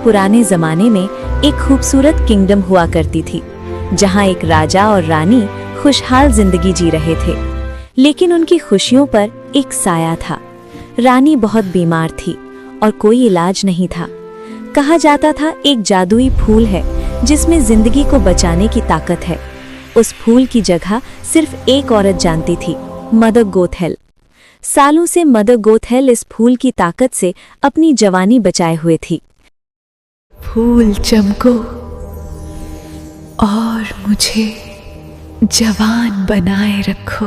पुराने जमाने में एक खूबसूरत किंगडम हुआ करती थी, जहां एक राजा और रानी खुशहाल जिंदगी जी रहे थे। लेकिन उनकी खुशियों पर एक साया था। रानी बहुत बीमार थी और कोई इलाज नहीं था। कहा जाता था एक जादुई फूल है जिसमें जिंदगी को बचाने की ताकत है। उस फूल की जगह सिर्फ एक औरत जानती थी, मदर गोथेल। सालों से मदर गोथेल इस फूल की ताकत से अपनी जवानी बचाए हुए थी। फूल चमको और मुझे जवान बनाए रखो।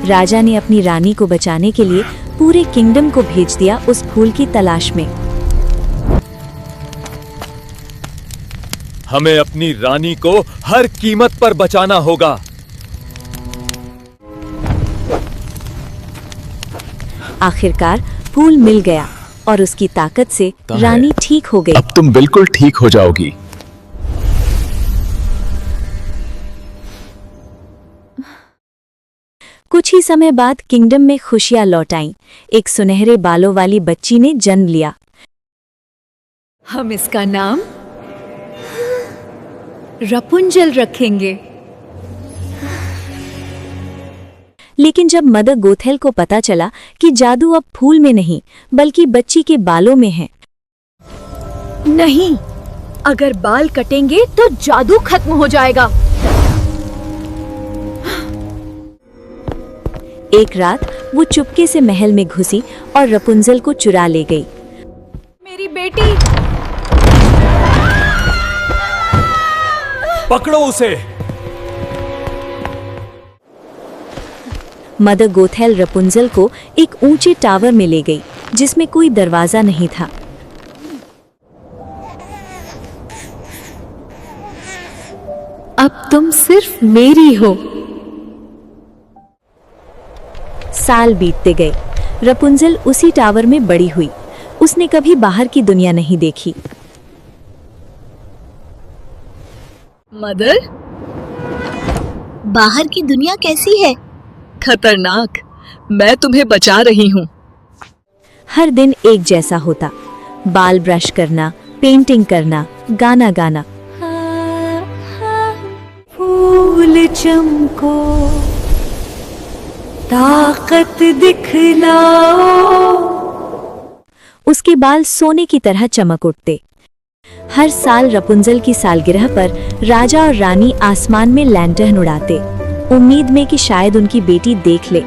राजा ने अपनी रानी को बचाने के लिए पूरे किंगडम को भेज दिया उस फूल की तलाश में। हमें अपनी रानी को हर कीमत पर बचाना होगा। आखिरकार फूल मिल गया और उसकी ताकत से रानी ठीक हो गई। अब तुम बिल्कुल ठीक हो जाओगी। कुछ ही समय बाद किंगडम में खुशियां लौट आईं। एक सुनहरे बालों वाली बच्ची ने जन्म लिया। हम इसका नाम रपुंजल रखेंगे। लेकिन जब मदर गोथेल को पता चला कि जादू अब फूल में नहीं बल्कि बच्ची के बालों में है। नहीं, अगर बाल कटेंगे तो जादू खत्म हो जाएगा। एक रात वो चुपके से महल में घुसी और रपुंजल को चुरा ले गई। मेरी बेटी! पकड़ो उसे। मदर गोथेल रपुंजल को एक ऊंचे टावर में ले गई जिसमें कोई दरवाजा नहीं था। अब तुम सिर्फ मेरी हो। साल बीतते गए। रपुंजल उसी टावर में बड़ी हुई। उसने कभी बाहर की दुनिया नहीं देखी। मदर, बाहर की दुनिया कैसी है? खतरनाक। मैं तुम्हें बचा रही हूँ। हर दिन एक जैसा होता। बाल ब्रश करना, पेंटिंग करना, गाना गाना। फूल चमको, ताकत दिखलाओ। उसके बाल सोने की तरह चमक उठते। हर साल रपुंजल की सालगिरह पर राजा और रानी आसमान में लैंटर्न उड़ाते, उम्मीद में कि शायद उनकी बेटी देख ले।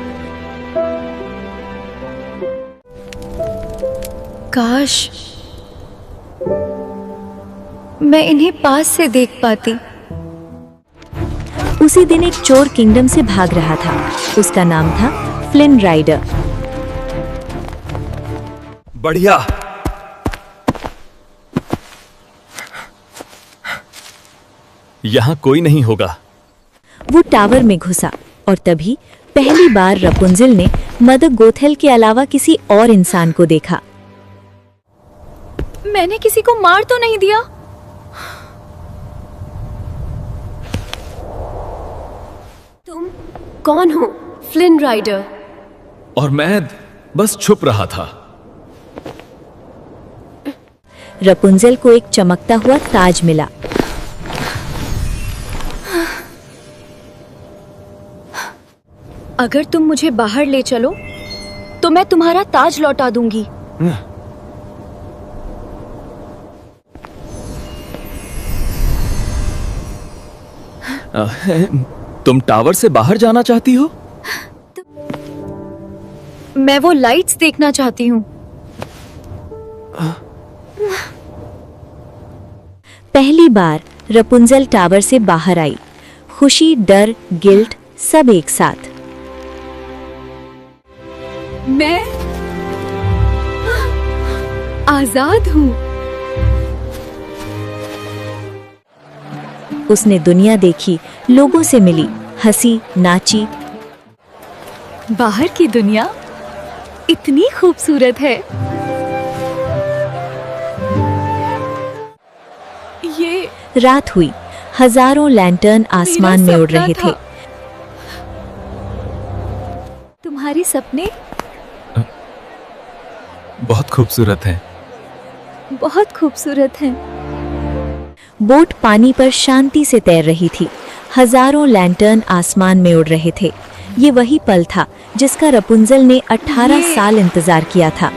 काश मैं इन्हें पास से देख पाती। उसी दिन एक चोर किंगडम से भाग रहा था। उसका नाम था फ्लिन राइडर। बढ़िया। यहाँ कोई नहीं होगा। वो टावर में घुसा और तभी पहली बार रपुंजल ने मदर गोथेल के अलावा किसी और इंसान को देखा। मैंने किसी को मार तो नहीं दिया? तुम कौन हो? Flynn Rider. और मैं बस छुप रहा था। रपुंजल को एक चमकता हुआ ताज मिला। अगर तुम मुझे बाहर ले चलो तो मैं तुम्हारा ताज लौटा दूंगी। तुम टावर से बाहर जाना चाहती हो? मैं वो लाइट्स देखना चाहती हूँ। पहली बार रपुंजल टावर से बाहर आई। खुशी, डर, गिल्ट सब एक साथ। मैं आजाद हूँ। उसने दुनिया देखी, लोगों से मिली, हंसी, नाची। बाहर की दुनिया इतनी खूबसूरत है। ये रात हुई। हजारों लैंटर्न आसमान में उड़ रहे थे। तुम्हारे सपने बहुत खूबसूरत है। बहुत खूबसूरत हैं। बोट पानी पर शांति से तैर रही थी। हजारों लैंटर्न आसमान में उड़ रहे थे। ये वही पल था जिसका रपुंजल ने 18 साल इंतजार किया था।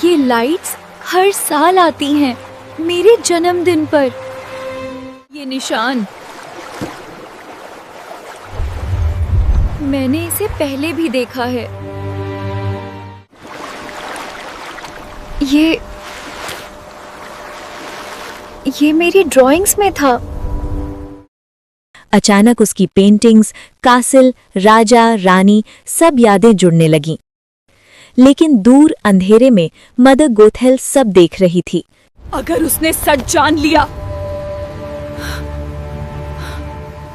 ये लाइट्स हर साल आती हैं मेरे जन्मदिन पर। ये निशान, मैंने इसे पहले भी देखा है। ये मेरी ड्राइंग्स में था। अचानक उसकी पेंटिंग्स, कासिल, राजा, रानी सब यादें जुड़ने लगीं। लेकिन दूर अंधेरे में मदर गोथेल सब देख रही थी। अगर उसने सच जान लिया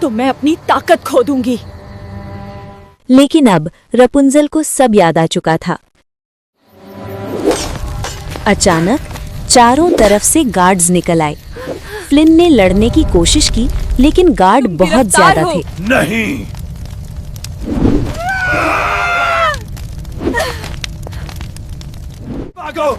तो मैं अपनी ताकत खो दूंगी। लेकिन अब रपुंजल को सब याद आ चुका था। अचानक चारों तरफ से गार्ड्स निकल आए। फ्लिन ने लड़ने की कोशिश की, लेकिन गार्ड बहुत ज्यादा थे। नहीं। भागो।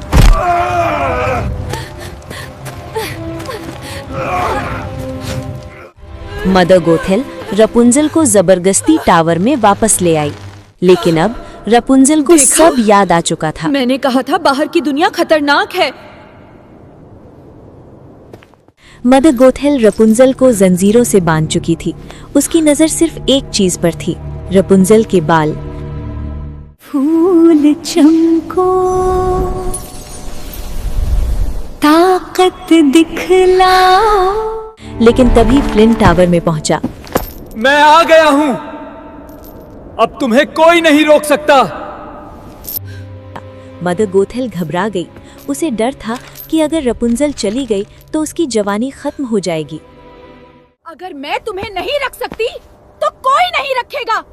मदर गोथेल रपुंजल को जबरदस्ती टावर में वापस ले आई, लेकिन अब रपुंजल को सब याद आ चुका था। मैंने कहा था बाहर की दुनिया खतरनाक है। मदर गोथेल रपुंजल को जंजीरों से बांध चुकी थी। उसकी नजर सिर्फ एक चीज पर थी, रपुंजल के बाल। फूल चमको, ताकत दिखलाओ। लेकिन तभी फ्लिन टावर में पहुंचा। मैं आ गया हूं। अब तुम्हें कोई नहीं रोक सकता। मदर गोथेल घबरा गई। उसे डर था कि अगर रपुंजल चली गई तो उसकी जवानी खत्म हो जाएगी। अगर मैं तुम्हें नहीं रख सकती तो कोई नहीं रखेगा।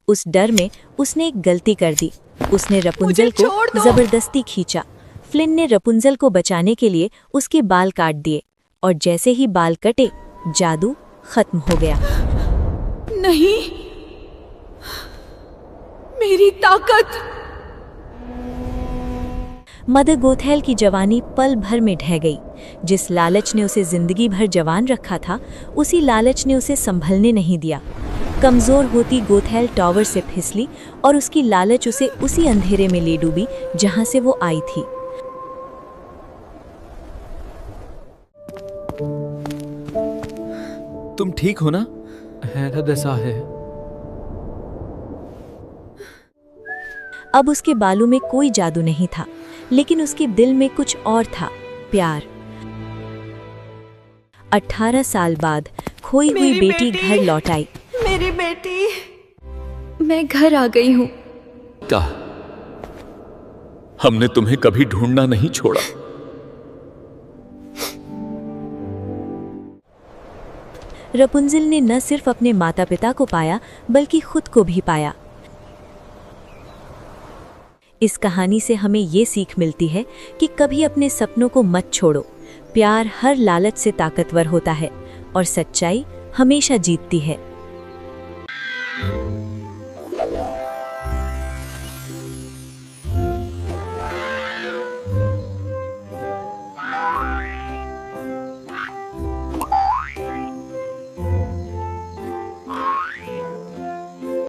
उस डर में उसने एक गलती कर दी। उसने रपुंजल को जबरदस्ती खींचा। फ्लिन ने रपुंजल को बचाने के लिए उसके बाल काट दिए, और जैसे ही बाल कटे, जादू खत्म हो गया। नहीं, मेरी ताकत। मदर गोथेल की जवानी पल भर में ढह गई। जिस लालच ने उसे जिंदगी भर जवान रखा था, उसी लालच ने उसे संभलने नहीं दिया। कमजोर होती गोथेल टावर से फिसली और उसकी लालच उसे उसी अंधेरे में ले डूबी जहां से वो आई थी। तुम ठीक हो ना? हैरत ऐसा है। अब उसके बालों में कोई जादू नहीं था, लेकिन उसके दिल में कुछ और था, प्यार। 18 साल बाद खोई हुई बेटी घर लौट आई। मेरी बेटी। मैं घर आ गई हूँ। हमने तुम्हें कभी ढूंढना नहीं छोड़ा। रपुंजल ने न सिर्फ अपने माता पिता को पाया, बल्कि खुद को भी पाया। इस कहानी से हमें ये सीख मिलती है कि कभी अपने सपनों को मत छोड़ो। प्यार हर लालच से ताकतवर होता है और सच्चाई हमेशा जीतती है।